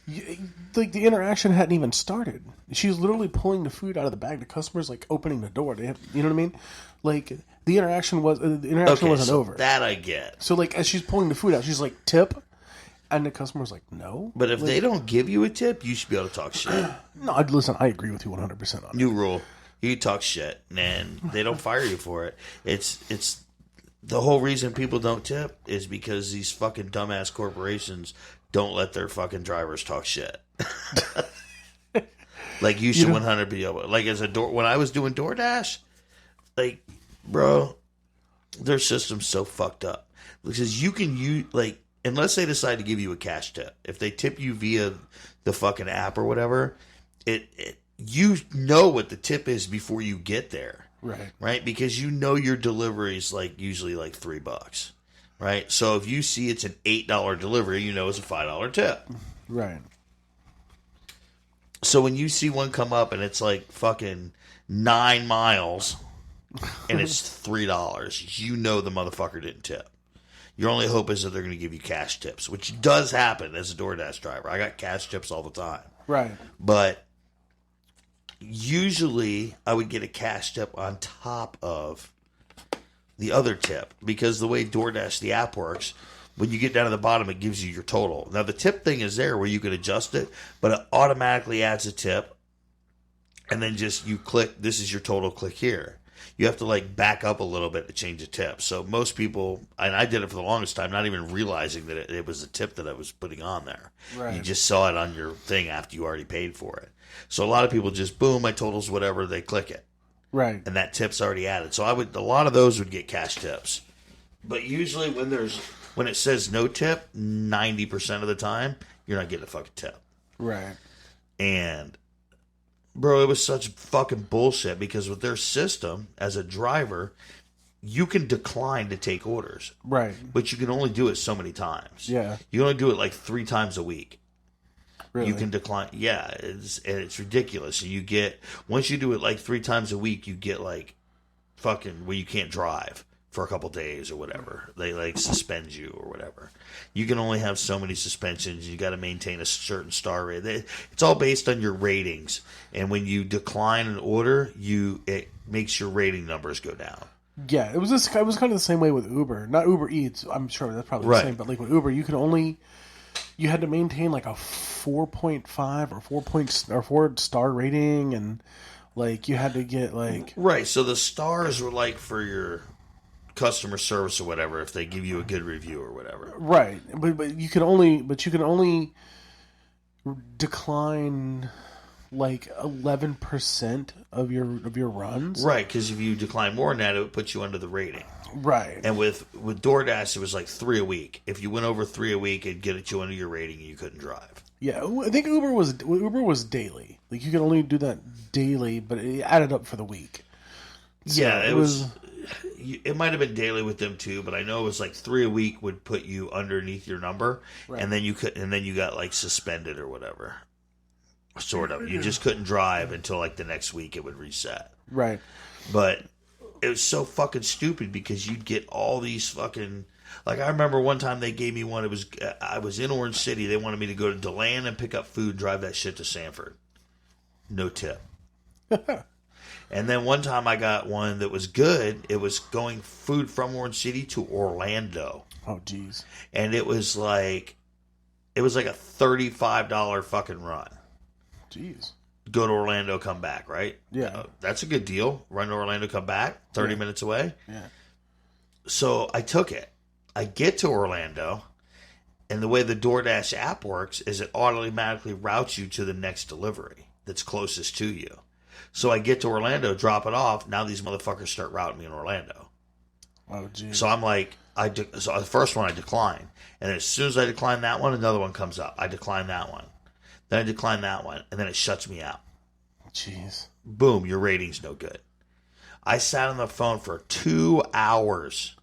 the interaction hadn't even started. She's literally pulling the food out of the bag. The customer's opening the door. You know what I mean? The interaction wasn't over. That I get. So as she's pulling the food out, she's like, "Tip," and the customer's like, "No." But if they don't give you a tip, you should be able to talk shit. No, listen, I agree with you 100% on it. New rule: you talk shit, and they don't fire you for it. It's the whole reason people don't tip is because these fucking dumbass corporations don't let their fucking drivers talk shit. You should 100 be able. When I was doing DoorDash, bro, their system's so fucked up because you can use unless they decide to give you a cash tip. If they tip you via the fucking app or whatever, you know what the tip is before you get there, right? Because your delivery is usually $3. Right? So if you see it's an $8 delivery, it's a $5 tip. Right. So when you see one come up and it's fucking 9 miles and it's $3, the motherfucker didn't tip. Your only hope is that they're going to give you cash tips, which does happen as a DoorDash driver. I got cash tips all the time. Right. But usually I would get a cash tip on top of the other tip, because the way DoorDash, the app works, when you get down to the bottom, it gives you your total. Now, the tip thing is there where you can adjust it, but it automatically adds a tip, and then just you click, this is your total, click here. You have to like back up a little bit to change the tip. So most people, and I did it for the longest time, not even realizing that it was a tip that I was putting on there. Right. You just saw it on your thing after you already paid for it. So a lot of people just, boom, my total's whatever, they click it. Right. And that tip's already added. So a lot of those would get cash tips. But usually when it says no tip, 90% of the time, you're not getting a fucking tip. Right. And, bro, it was such fucking bullshit, because with their system, as a driver, you can decline to take orders. Right. But you can only do it so many times. Yeah. You only do it like 3 times a week. Really? You can decline. Yeah, it's ridiculous. And you get, once you do it like 3 times a week, you get like fucking, well, you can't drive for a couple days or whatever. They like suspend you or whatever. You can only have so many suspensions. You got to maintain a certain star rate. It's all based on your ratings. And when you decline an order, it makes your rating numbers go down. Yeah, it was kind of the same way with Uber. Not Uber Eats. I'm sure that's probably the same. But like with Uber, you had to maintain like a 4.5 or 4 star rating, and like you had to get like right. So the stars were like for your customer service or whatever, if they give you a good review or whatever. Right, but you can only decline like 11% of your runs. Right, because if you decline more than that, it would put you under the rating. Right. And with DoorDash, it was like 3 a week. If you went over 3 a week, it'd get you under your rating and you couldn't drive. Yeah, I think Uber was daily. Like you could only do that daily, but it added up for the week. So yeah, it was. It might have been daily with them too, but I know it was like 3 a week would put you underneath your number, right. and then you got like suspended or whatever. Sort of. You just couldn't drive until like the next week it would reset. Right. But it was so fucking stupid, because you'd get all these fucking, like I remember one time they gave me one. I was in Orange City. They wanted me to go to DeLand and pick up food, drive that shit to Sanford. No tip. And then one time I got one that was good. It was going food from Orange City to Orlando. Oh, jeez. And it was like a $35 fucking run. Jeez. Go to Orlando, come back, right? Yeah. That's a good deal. Run to Orlando, come back, 30 minutes away. Yeah. So I took it. I get to Orlando, and the way the DoorDash app works is it automatically routes you to the next delivery that's closest to you. So I get to Orlando, drop it off. Now these motherfuckers start routing me in Orlando. Oh, geez. So I'm like, so the first one I decline. And as soon as I decline that one, another one comes up. I decline that one. Then I decline that one. And then it shuts me out. Jeez. Boom, your rating's no good. I sat on the phone for 2 hours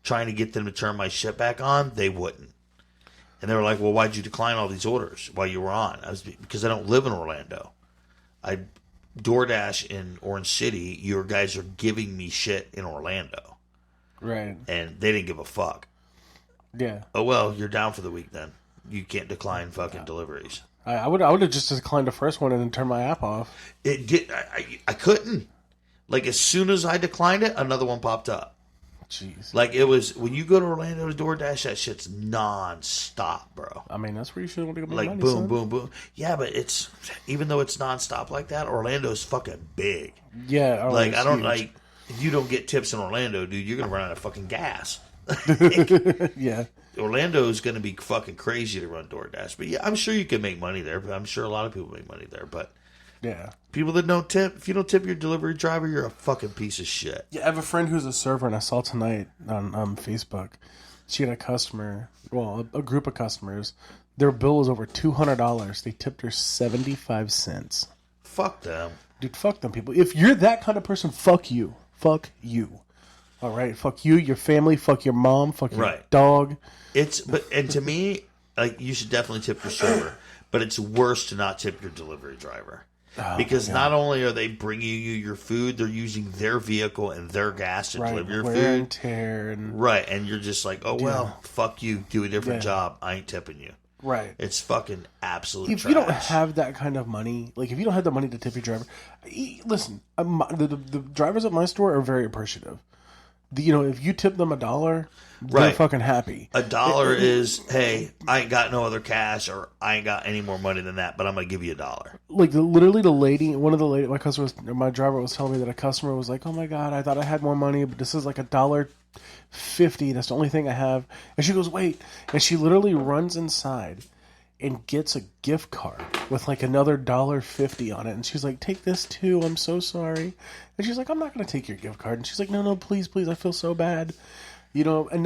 trying to get them to turn my shit back on. They wouldn't. And they were like, well, why'd you decline all these orders while you were on? Because I don't live in Orlando. I DoorDash in Orange City. Your guys are giving me shit in Orlando. Right. And they didn't give a fuck. Yeah. Oh, well, you're down for the week then. You can't decline fucking deliveries. I would have just declined the first one and then turned my app off. It did. I couldn't. Like, as soon as I declined it, another one popped up. Jeez. Like, it was, when you go to Orlando to DoorDash, that shit's non-stop, bro. I mean, that's where you should want to go. Like, money, boom, son. boom, boom. Yeah, but it's, even though it's non-stop like that, Orlando's fucking big. Yeah. Like, I don't, like, if you don't get tips in Orlando, dude, you're going to run out of fucking gas. Yeah. Orlando's going to be fucking crazy to run DoorDash. But yeah, I'm sure you can make money there. But I'm sure a lot of people make money there. But yeah, people that don't tip, if you don't tip your delivery driver, you're a fucking piece of shit. Yeah, I have a friend who's a server, and I saw tonight on Facebook. She had a customer, well, a group of customers. Their bill was over $200. They tipped her 75 cents. Fuck them. Dude, fuck them people. If you're that kind of person, fuck you. Fuck you. All right, fuck you, your family, fuck your mom, fuck your dog. And to me, like, you should definitely tip your server, but it's worse to not tip your delivery driver. Because not only are they bringing you your food, they're using their vehicle and their gas to deliver your wear food. And tear and... Right, and you're just like, oh, well, fuck you. Do a different job. I ain't tipping you. Right. It's fucking absolute If trash. you don't have that kind of money, like if you don't have the money to tip your driver, listen, the drivers at my store are very appreciative. If you tip them $1, they're fucking happy. $1 is, hey, I ain't got no other cash, or I ain't got any more money than that, but I'm gonna give you $1. Like literally, the lady, my driver was telling me that a customer was like, "Oh my god, I thought I had more money, but this is like $1.50. That's the only thing I have." And she goes, "Wait," and she literally runs inside and gets a gift card with like another $1.50 on it, and she's like, "Take this too. I'm so sorry." And she's like, "I'm not gonna take your gift card." And she's like, "No, please, I feel so bad." And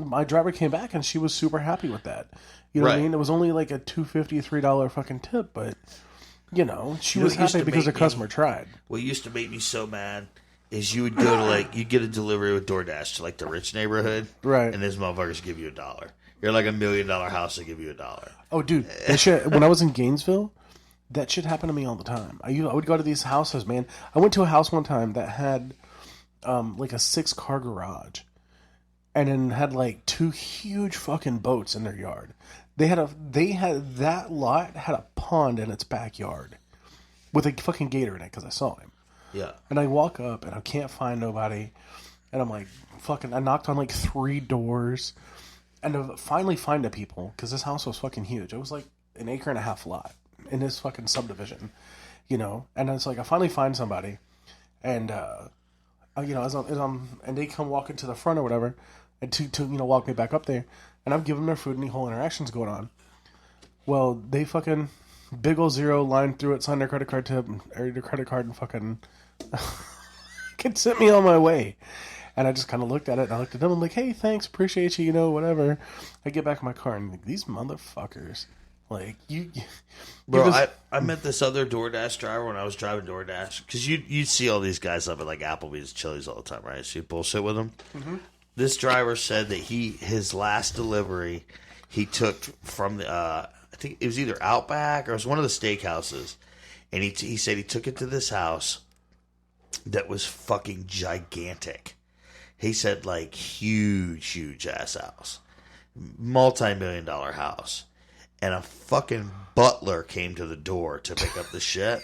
my driver came back and she was super happy with that. You know what I mean? It was only like a $2.50, $3 fucking tip, but she was happy because the customer tried. What used to make me so mad is you would go to you'd get a delivery with DoorDash to like the rich neighborhood, right? And these motherfuckers give you $1. You're like $1 million house, they give you $1. Oh, dude, that shit. When I was in Gainesville, that shit happened to me all the time. I would go to these houses, man. I went to a house one time that had like a 6-car garage. And then had like 2 huge fucking boats in their yard. That lot had a pond in its backyard with a fucking gator in it because I saw him. Yeah. And I walk up and I can't find nobody. And I'm like, I knocked on like 3 doors. And I finally find the people because this house was fucking huge. It was like an 1.5 acre lot in this fucking subdivision, And it's like I finally find somebody, and and they come walking to the front or whatever. And to walk me back up there, and I'm giving them their food, and the whole interaction's going on. Well, they fucking big ol' zero line through it, signed their credit card tip, or their credit card, and fucking could sent me on my way. And I just kind of looked at it, and I looked at them, and I'm like, hey, thanks, appreciate you, whatever. I get back in my car, and I'm like, these motherfuckers, like Bro, I met this other DoorDash driver when I was driving DoorDash, because you'd see all these guys up at like Applebee's, Chili's all the time, right? So you bullshit with them. Mm-hmm. This driver said that his last delivery he took from the I think it was either Outback or it was one of the steakhouses, and he said he took it to this house that was fucking gigantic. He said like huge ass house, multi-million-dollar house, and a fucking butler came to the door to pick up the shit,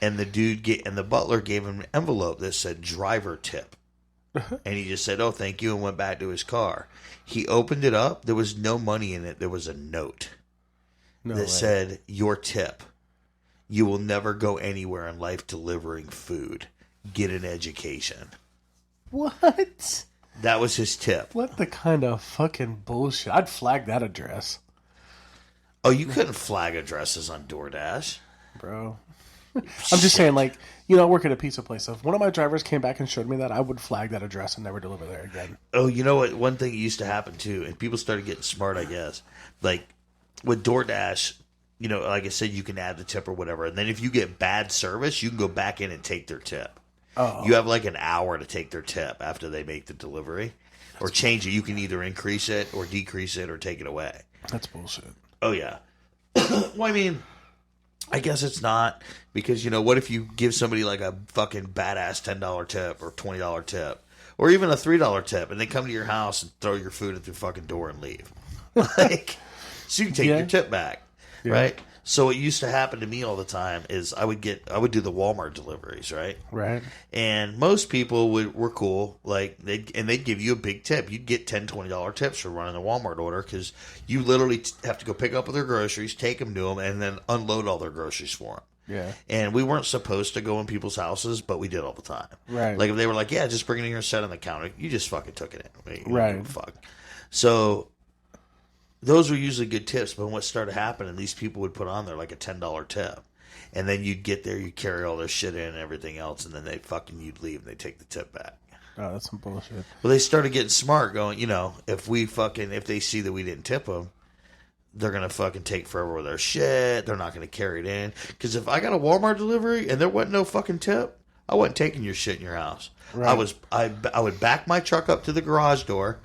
and the butler gave him an envelope that said driver tip. And he just said, "Oh, thank you," and went back to his car. He opened it up. There was no money in it. There was a note that said, "Your tip. You will never go anywhere in life delivering food. Get an education." What? That was his tip. What the kind of fucking bullshit? I'd flag that address. Oh, you couldn't flag addresses on DoorDash. Bro. I'm just saying, like, I work at a pizza place. So if one of my drivers came back and showed me that, I would flag that address and never deliver there again. Oh, you know what? One thing used to happen, too, and people started getting smart, I guess. Like, with DoorDash, like I said, you can add the tip or whatever. And then if you get bad service, you can go back in and take their tip. Oh. You have like an hour to take their tip after they make the delivery. Or change it. You can either increase it or decrease it or take it away. That's bullshit. Oh, yeah. Well, I mean, I guess it's not. Because, what if you give somebody like a fucking badass $10 tip or $20 tip? Or even a $3 tip, and they come to your house and throw your food at their fucking door and leave. So you can take your tip back, right? So what used to happen to me all the time is I would do the Walmart deliveries, right? Right. And most people were cool, like they'd give you a big tip. You'd get $10, $20 tips for running the Walmart order because you literally have to go pick up their groceries, take them to them, and then unload all their groceries for them. Yeah. And we weren't supposed to go in people's houses, but we did all the time. Right. Like if they were like, yeah, just bring it in here and set it on the counter, you just fucking took it in. Right. Fuck. So those were usually good tips, but what started happening, these people would put on there like a $10 tip. And then you'd get there, you'd carry all their shit in and everything else, and then you'd leave and they'd take the tip back. Oh, that's some bullshit. Well, they started getting smart going, if they see that we didn't tip them, they're going to fucking take forever with their shit. They're not going to carry it in. Because if I got a Walmart delivery and there wasn't no fucking tip, I wasn't taking your shit in your house. Right. I would back my truck up to the garage door,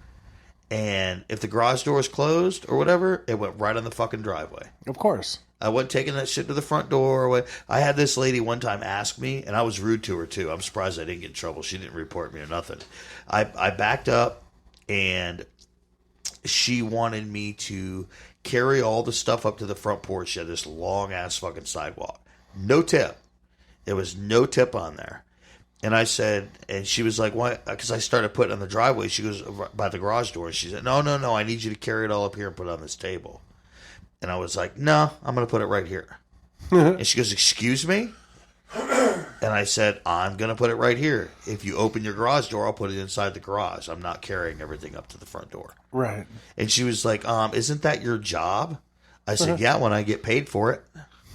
And if the garage door is closed or whatever, it went right on the fucking driveway. Of course. I wasn't taking that shit to the front door. I had this lady one time ask me, and I was rude to her too. I'm surprised I didn't get in trouble. She didn't report me or nothing. I backed up, and she wanted me to carry all the stuff up to the front porch. She had this long-ass fucking sidewalk. No tip. There was no tip on there. And I said, and she was like, why? Because I started putting it on the driveway. She goes, by the garage door. And she said, no, I need you to carry it all up here and put it on this table. And I was like, no, I'm going to put it right here. And she goes, excuse me? And I said, I'm going to put it right here. If you open your garage door, I'll put it inside the garage. I'm not carrying everything up to the front door. Right. And she was like, isn't that your job? I said, yeah, when I get paid for it.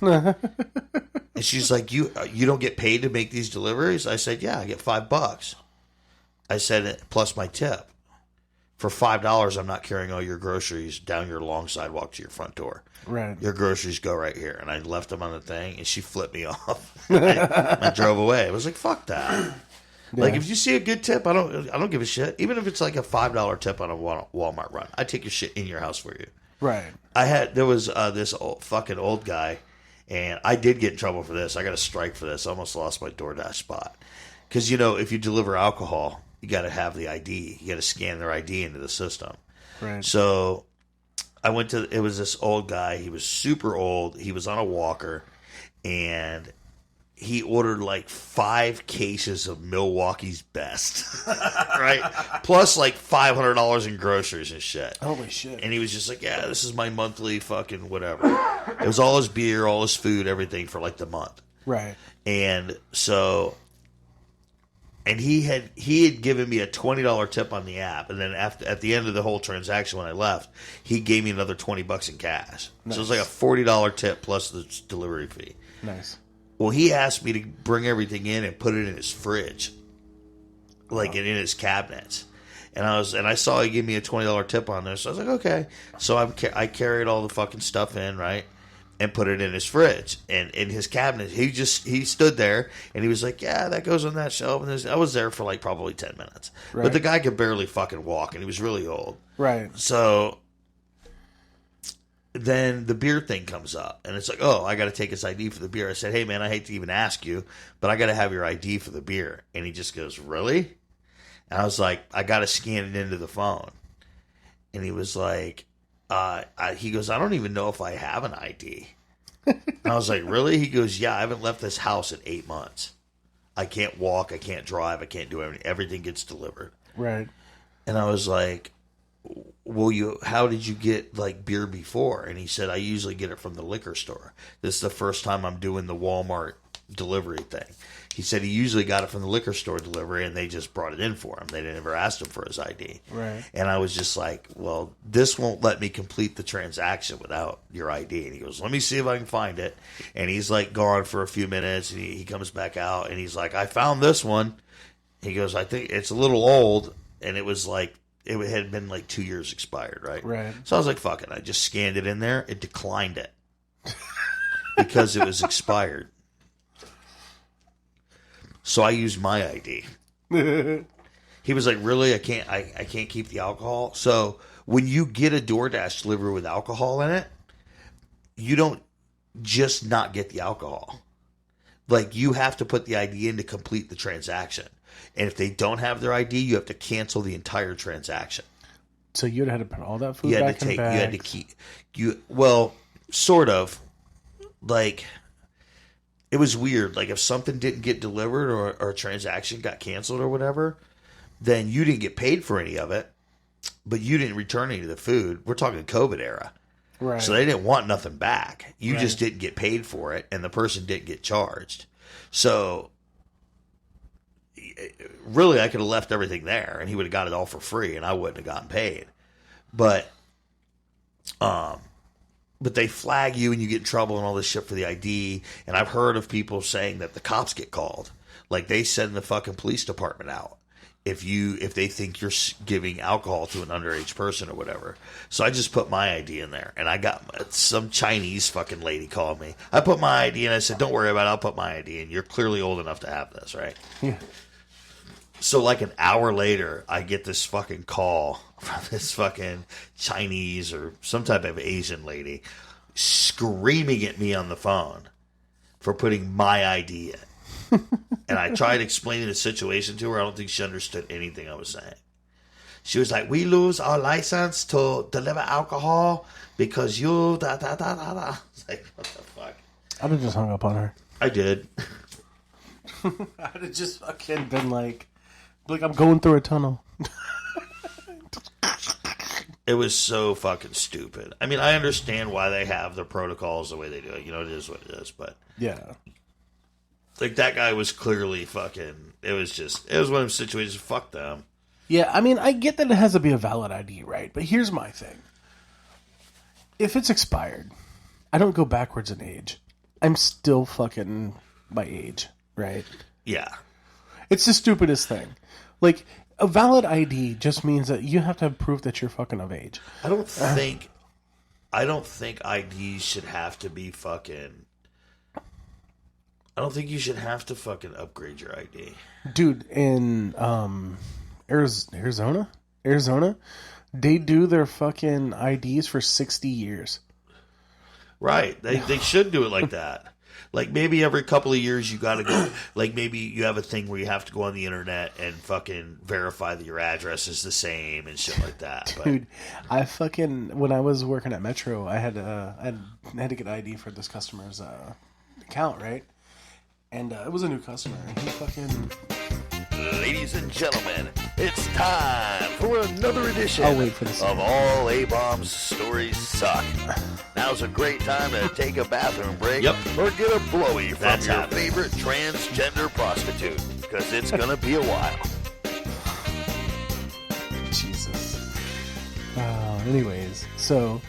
And she's like, you don't get paid to make these deliveries? I said, yeah, I get $5. I said, plus my tip. For $5, I'm not carrying all your groceries down your long sidewalk to your front door. Right. Your groceries go right here. And I left them on the thing, and she flipped me off. I drove away. I was like, fuck that. Yeah. Like, if you see a good tip, I don't give a shit. Even if it's like a $5 tip on a Walmart run, I take your shit in your house for you. Right. There was this fucking old guy, and I did get in trouble for this. I got a strike for this. I almost lost my DoorDash spot. Because, if you deliver alcohol, you got to have the ID. You got to scan their ID into the system. Right. So it was this old guy. He was super old. He was on a walker, and he ordered like 5 cases of Milwaukee's Best, right? Plus like $500 in groceries and shit. Holy shit. And he was just like, yeah, this is my monthly fucking whatever. It was all his beer, all his food, everything for like the month. Right. And so... And he had given me a $20 tip on the app, and then at the end of the whole transaction when I left, he gave me another $20 in cash. Nice. So it was like a $40 tip plus the delivery fee. Nice. Well, he asked me to bring everything in and put it in his fridge, like in his cabinets. And I saw he gave me a $20 tip on there, so I was like, okay. So I carried all the fucking stuff in, right? And put it in his fridge and in his cabinet. He stood there and he was like, yeah, that goes on that shelf. And I was there for like probably 10 minutes. Right. But the guy could barely fucking walk and he was really old. Right. So then the beer thing comes up and it's like, oh, I got to take his ID for the beer. I said, hey man, I hate to even ask you, but I got to have your ID for the beer. And he just goes, really? And I was like, I got to scan it into the phone. And he was like, he goes, I don't even know if I have an ID. And I was like, really? He goes, yeah, I haven't left this house in 8 months. I can't walk, I can't drive, I can't do everything. Everything gets delivered. Right. And I was like, well, how did you get like beer before? And he said, I usually get it from the liquor store. This is the first time I'm doing the Walmart delivery thing. He said he usually got it from the liquor store delivery and they just brought it in for him. They never asked him for his ID. Right. And I was just like, well, this won't let me complete the transaction without your ID. And he goes, let me see if I can find it. And he's like gone for a few minutes and he comes back out and he's like, I found this one. He goes, I think it's a little old. And it was like, it had been like 2 years expired, right? Right. So I was like, fuck it. I just scanned it in there. It declined it because it was expired. So I used my ID. He was like, really? I can't keep the alcohol. So when you get a DoorDash delivery with alcohol in it, you don't just not get the alcohol. Like you have to put the ID in to complete the transaction. And if they don't have their ID, you have to cancel the entire transaction. So you'd have to put all that food back in bags? You had to keep, well, sort of. Like, it was weird. Like, if something didn't get delivered or a transaction got canceled or whatever, then you didn't get paid for any of it, but you didn't return any of the food. We're talking COVID era. Right. So they didn't want nothing back. You just didn't get paid for it, and the person didn't get charged. So really, I could have left everything there, and he would have got it all for free, and I wouldn't have gotten paid. But they flag you, and you get in trouble and all this shit for the ID. And I've heard of people saying that the cops get called, like they send the fucking police department out if they think you're giving alcohol to an underage person or whatever. So I just put my ID in there, and I got some Chinese fucking lady called me. I put my ID, and I said, "Don't worry about it. I'll put my ID in. You're clearly old enough to have this, right?" Yeah. So like an hour later, I get this fucking call from this fucking Chinese or some type of Asian lady screaming at me on the phone for putting my ID in. And I tried explaining the situation to her. I don't think she understood anything I was saying. She was like, we lose our license to deliver alcohol because you da da da da da. I was like, what the fuck? I'd have just hung up on her. I did. I'd have just fucking been like I'm going through a tunnel. It was so fucking stupid. I mean, I understand why they have their protocols the way they do it. You know, it is what it is. But yeah, like that guy was clearly fucking. It was one of those situations. Fuck them. Yeah, I mean, I get that it has to be a valid ID, right? But here's my thing. If it's expired, I don't go backwards in age. I'm still fucking my age, right? Yeah. It's the stupidest thing. Like, a valid ID just means that you have to have proof that you're fucking of age. I don't think IDs should have to be fucking... I don't think you should have to fucking upgrade your ID. Dude, in Arizona, they do their fucking IDs for 60 years. Right. They should do it like that. Like maybe every couple of years you got to go. Like maybe you have a thing where you have to go on the internet and fucking verify that your address is the same and shit like that. Dude, I fucking when I was working at Metro, I had to get an ID for this customer's account, right? And it was a new customer, and he fucking. Ladies and gentlemen, it's time for another edition I'll wait for this. of All A-Bomb's Stories Suck. Now's a great time to take a bathroom break or get a blowy from your favorite transgender prostitute, because it's going to be a while. Jesus. Anyways, so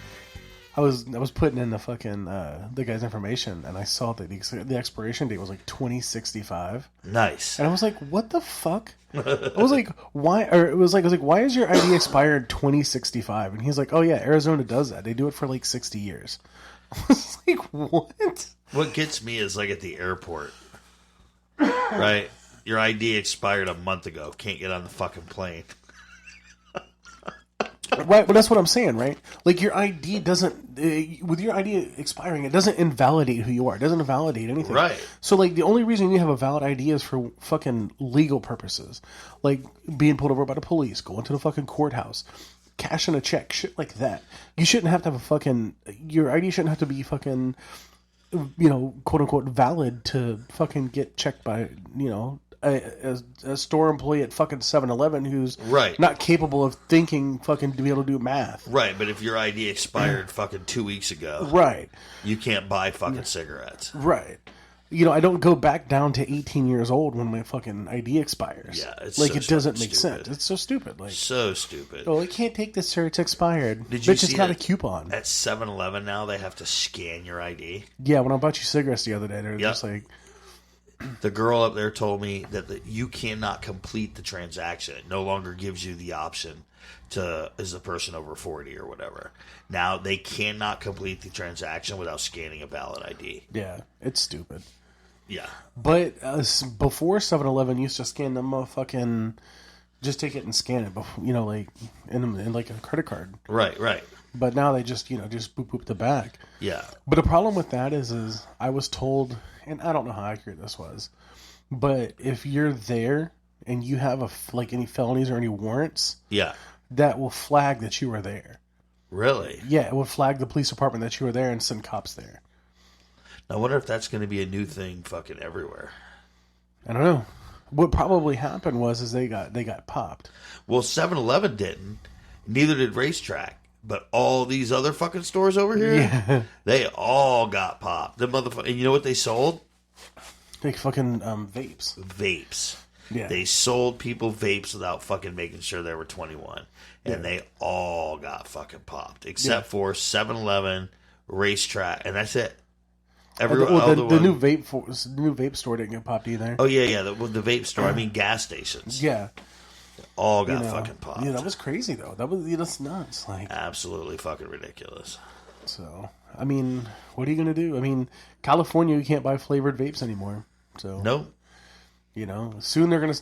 I was putting in the fucking the guy's information, and I saw that the expiration date was like 2065. Nice. And I was like, what the fuck? I was like, why? Or it was like, why is your ID expired 2065? And he's like, oh yeah, Arizona does that. They do it for like 60 years. I was like, what? What gets me is like at the airport, right? Your ID expired a month ago. Can't get on the fucking plane. Right, but that's what I'm saying, right? Like, your ID doesn't, with your ID expiring, it doesn't invalidate who you are. It doesn't invalidate anything. Right. So, like, the only reason you have a valid ID is for fucking legal purposes. Like, being pulled over by the police, going to the fucking courthouse, cashing a check, shit like that. You shouldn't have to have a fucking, your ID shouldn't have to be fucking, you know, quote unquote, valid to fucking get checked by, you know, a store employee at fucking 7-Eleven who's not capable of thinking fucking to be able to do math. Right, but if your ID expired fucking 2 weeks ago, you can't buy fucking cigarettes. Right. You know, I don't go back down to 18 years old when my fucking ID expires. Yeah, it's like so it doesn't make stupid. sense. It's so stupid. Like so stupid. Oh, I can't take this, sir. It's expired. Did you Bitch, see it's got it? a coupon. At 7-Eleven now, they have to scan your ID. Yeah, when I bought you cigarettes the other day, they're just like. The girl up there told me that you cannot complete the transaction. It no longer gives you the option to, as a person over 40 or whatever. Now, they cannot complete the transaction without scanning a valid ID. Yeah, it's stupid. Yeah. But before 7-Eleven used to scan them fucking, just take it and scan it, you know, like in like a credit card. Right. But now they just, you know, just boop the back. Yeah. But the problem with that is I was told, and I don't know how accurate this was, but if you're there and you have like any felonies or any warrants, that will flag that you were there. Really? Yeah, it will flag the police department that you were there and send cops there. I wonder if that's going to be a new thing fucking everywhere. I don't know. What probably happened was they got popped. Well, 7-Eleven didn't. Neither did Racetrack. But all these other fucking stores over here, they all got popped. The motherfucker, and you know what they sold? Like fucking vapes. Vapes. Yeah. They sold people vapes without fucking making sure they were 21. And they all got fucking popped. Except for 7-Eleven, Racetrack, and that's it. The new vape store didn't get popped either. Oh, yeah. The vape store, I mean gas stations. Yeah. All got fucking popped. Yeah, that was crazy though. That's nuts. Like absolutely fucking ridiculous. So, I mean, what are you gonna do? I mean, California, you can't buy flavored vapes anymore. So nope. You know, soon they're gonna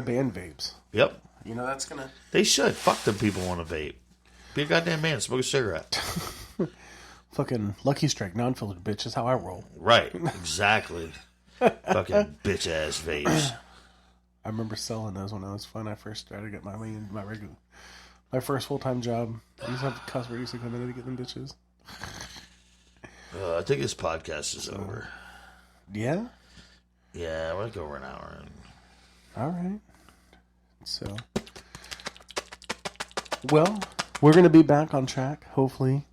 ban vapes. Yep. You know, that's gonna. They should. Fuck them people want to vape. Be a goddamn man. Smoke a cigarette. Fucking Lucky Strike, non-filtered, bitch, is how I roll. Right. Exactly. Fucking bitch ass vapes. I remember selling those when I was fun. I first started to get my first full-time job. I used to have a customer used to come in to get them bitches. I think this podcast is over. Yeah? Yeah, we'll go over an hour. All right. So, well, we're going to be back on track, hopefully,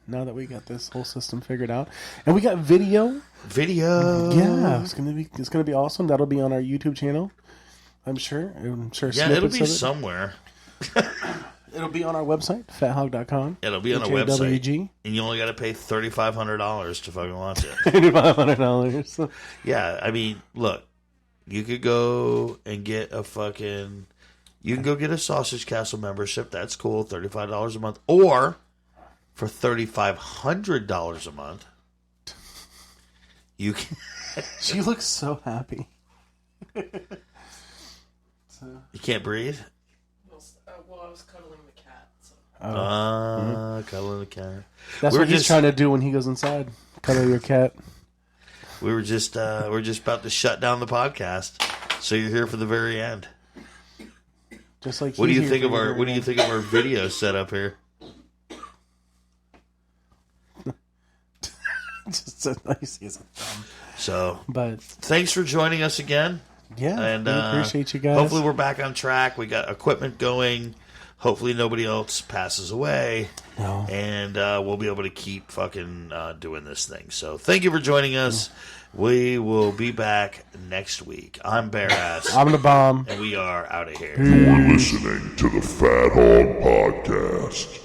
now that we got this whole system figured out. And we got video. Yeah, it's gonna be awesome. That'll be on our YouTube channel. I'm sure. Yeah, it'll be somewhere. It'll be on our website, fathawg.com. It'll be on our website. And you only got to pay $3,500 to fucking watch it. $3,500. Yeah, I mean, look, you could go and get a fucking... You can go get a Sausage Castle membership. That's cool, $35 a month. Or, for $3,500 a month, you can... She looks so happy. You can't breathe? Well, I was cuddling the cat. So. Cuddling the cat. That's what he's trying to do when he goes inside. Cuddle your cat. We're just about to shut down the podcast, so you're here for the very end. Just like what do you think of our video setup here? Just so nice as a thumb. So, but thanks for joining us again. Yeah, and we appreciate you guys. Hopefully, we're back on track. We got equipment going. Hopefully, nobody else passes away. No. And we'll be able to keep fucking doing this thing. So, thank you for joining us. We will be back next week. I'm BareAss. I'm The Bomb. And we are out of here. You're listening to the Fat Hawg Podcast.